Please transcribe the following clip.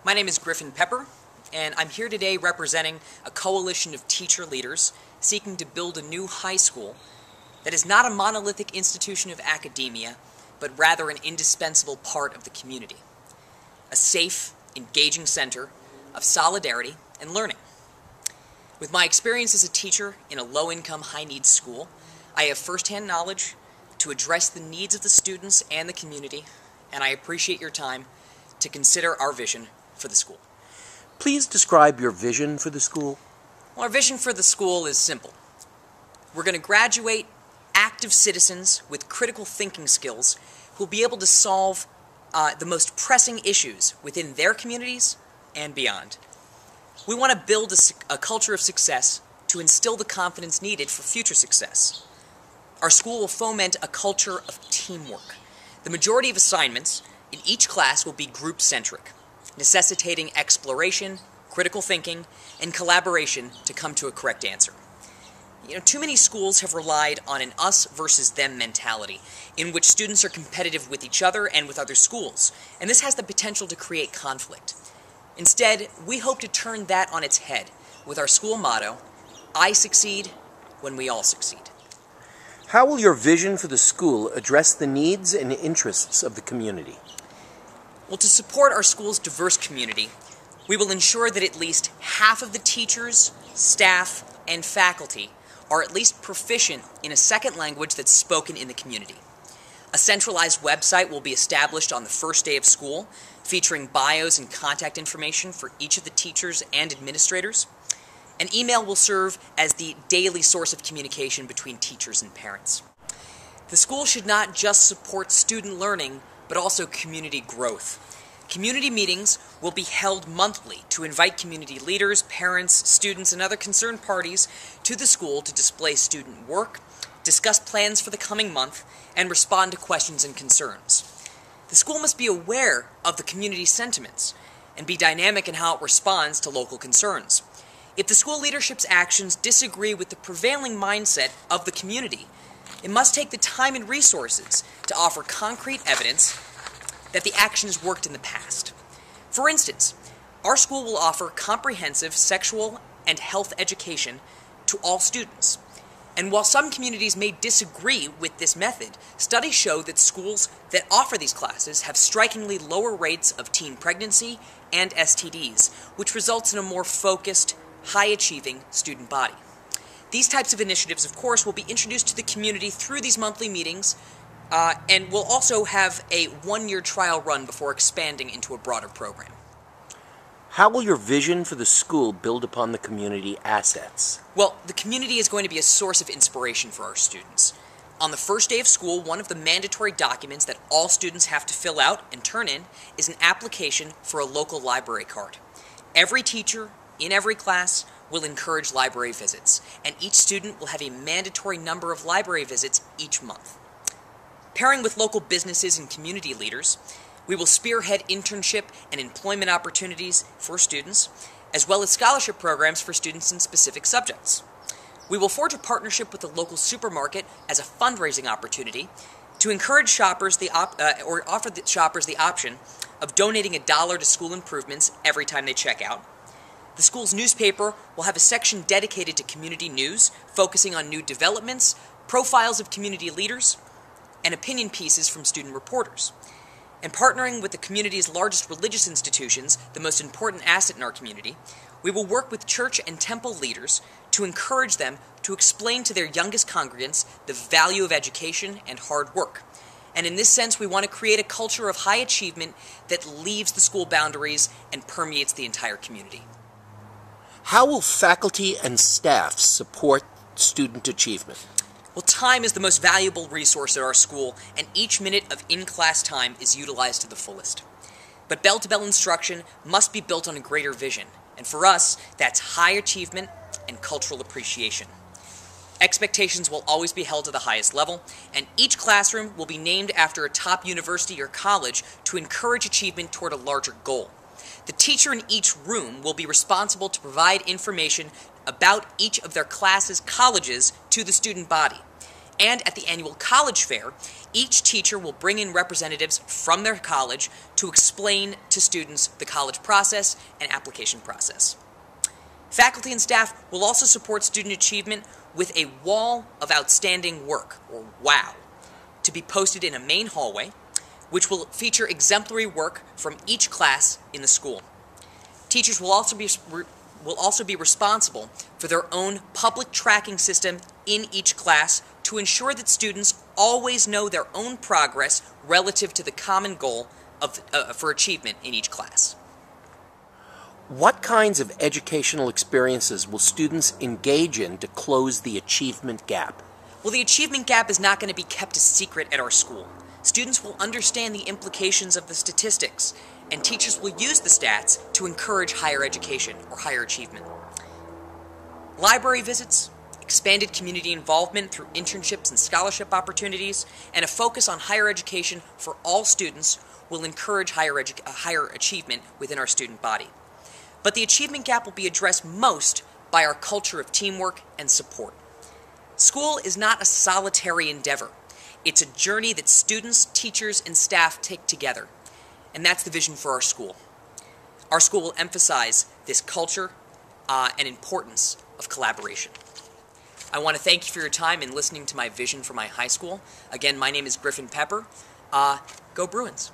My name is Griffin Pepper, and I'm here today representing a coalition of teacher leaders seeking to build a new high school that is not a monolithic institution of academia, but rather an indispensable part of the community. A safe, engaging center of solidarity and learning. With my experience as a teacher in a low-income, high-needs school, I have firsthand knowledge to address the needs of the students and the community, and I appreciate your time to consider our vision for the school. Please describe your vision for the school. Well, our vision for the school is simple. We're going to graduate active citizens with critical thinking skills who will be able to solve the most pressing issues within their communities and beyond. We want to build a culture of success to instill the confidence needed for future success. Our school will foment a culture of teamwork. The majority of assignments in each class will be group-centric, necessitating exploration, critical thinking, and collaboration to come to a correct answer. Too many schools have relied on an us versus them mentality, in which students are competitive with each other and with other schools, and this has the potential to create conflict. Instead, we hope to turn that on its head with our school motto, I succeed when we all succeed. How will your vision for the school address the needs and interests of the community? Well, to support our school's diverse community, we will ensure that at least half of the teachers, staff, and faculty are at least proficient in a second language that's spoken in the community. A centralized website will be established on the first day of school, featuring bios and contact information for each of the teachers and administrators. An email will serve as the daily source of communication between teachers and parents. The school should not just support student learning, but also community growth. Community meetings will be held monthly to invite community leaders, parents, students, and other concerned parties to the school to display student work, discuss plans for the coming month, and respond to questions and concerns. The school must be aware of the community's sentiments and be dynamic in how it responds to local concerns. If the school leadership's actions disagree with the prevailing mindset of the community, it must take the time and resources to offer concrete evidence that the actions worked in the past. For instance, our school will offer comprehensive sexual and health education to all students. And while some communities may disagree with this method, studies show that schools that offer these classes have strikingly lower rates of teen pregnancy and STDs, which results in a more focused, high-achieving student body. These types of initiatives, of course, will be introduced to the community through these monthly meetings, and we'll also have a one-year trial run before expanding into a broader program. How will your vision for the school build upon the community assets? Well, the community is going to be a source of inspiration for our students. On the first day of school, one of the mandatory documents that all students have to fill out and turn in is an application for a local library card. Every teacher, in every class, will encourage library visits, and each student will have a mandatory number of library visits each month. Pairing with local businesses and community leaders, we will spearhead internship and employment opportunities for students, as well as scholarship programs for students in specific subjects. We will forge a partnership with the local supermarket as a fundraising opportunity to encourage shoppers offer the shoppers the option of donating $1 to school improvements every time they check out. The school's newspaper will have a section dedicated to community news, focusing on new developments, profiles of community leaders, and opinion pieces from student reporters. And partnering with the community's largest religious institutions, the most important asset in our community, we will work with church and temple leaders to encourage them to explain to their youngest congregants the value of education and hard work. And in this sense, we want to create a culture of high achievement that leaves the school boundaries and permeates the entire community. How will faculty and staff support student achievement? Well, time is the most valuable resource at our school, and each minute of in-class time is utilized to the fullest. But bell-to-bell instruction must be built on a greater vision, and for us, that's high achievement and cultural appreciation. Expectations will always be held to the highest level, and each classroom will be named after a top university or college to encourage achievement toward a larger goal. The teacher in each room will be responsible to provide information about each of their classes' colleges to the student body. And at the annual college fair, each teacher will bring in representatives from their college to explain to students the college process and application process. Faculty and staff will also support student achievement with a Wall of Outstanding Work, or WOW, to be posted in a main hallway, which will feature exemplary work from each class in the school. Teachers will also be responsible for their own public tracking system in each class to ensure that students always know their own progress relative to the common goal for achievement in each class. What kinds of educational experiences will students engage in to close the achievement gap? Well, the achievement gap is not going to be kept a secret at our school. Students will understand the implications of the statistics, and teachers will use the stats to encourage higher education or higher achievement. Library visits, expanded community involvement through internships and scholarship opportunities, and a focus on higher education for all students will encourage higher achievement within our student body. But the achievement gap will be addressed most by our culture of teamwork and support. School is not a solitary endeavor. It's a journey that students, teachers, and staff take together. And that's the vision for our school. Our school will emphasize this culture and importance of collaboration. I want to thank you for your time in listening to my vision for my high school. Again, my name is Griffin Pepper. Go Bruins!